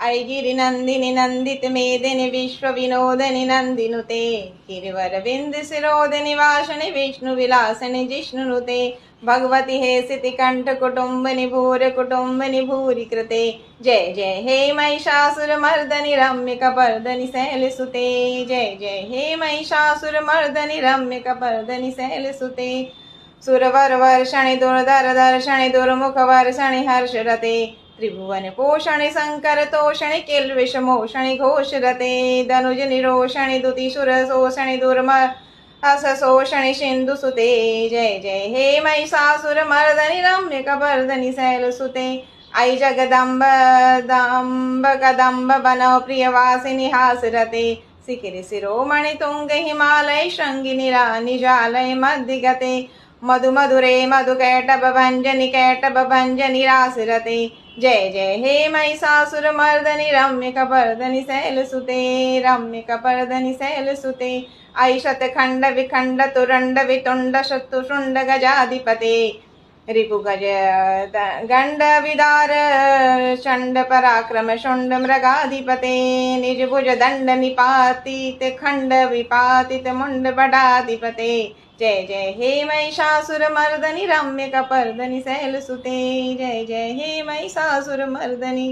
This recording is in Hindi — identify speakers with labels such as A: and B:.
A: ऐगिरि नंदिनि नंदित मेदिनि विश्व विनोदिनि नंदिनुते गिरिवर विंद सिरोदिनि वासनि विष्णु विलासिनि जिष्णुनुते भगवती हे सिति कंठ कुटुंबिनि भूर कुटुंबिनि भूरि कृते जय जय हे महिषासुर मर्दनि रम्य कपर्दनि शैलसुते जय जय हे महिषासुर मर्दनि रम्य कपर्दनि शैलसुते सुरवर वर्षणि दुर्धर दर्शणि दुर्मुख वर्षणि हर्षरते त्रिभुवन पोषणि शंकर तोषणि किल्विष मोषणि घोषरते धनुज निरोषणि दुतिसुर शोषणि दुर्म अस शोषणि सिंधुसुते जय जय हे महिषासुर मर्दनि रम्य कपर्दनि शैलसुते आई जगदम्ब दम्ब कदम्ब बन प्रियवासिनि हासरते शिखिरि शिरोमणि तुंग हिमालय शृंगिनि निजालय मध्यगते मधु मधुरे मधु कैटभ भंजनि कैटभ भंजनि रासरते जय जय हे महिषासुर मर्दनि रम्य कपर्दनि शैलसुते रम्य कपर्दनि शैलसुते आई शतखंड विखंड तुरंड वितुंड शत्रुशुंड गजाधिपते रिपु गज गंड विदार चंड पराक्रम शुंड मृगाधिपते निज भुज दंड निपातित खंड विपातित मुंड बडाधिपते जय जय हे महिषासुर मर्दनि रम्य कपर्दनि शैलसुते जय जय हे महिषासुर मर्दनि।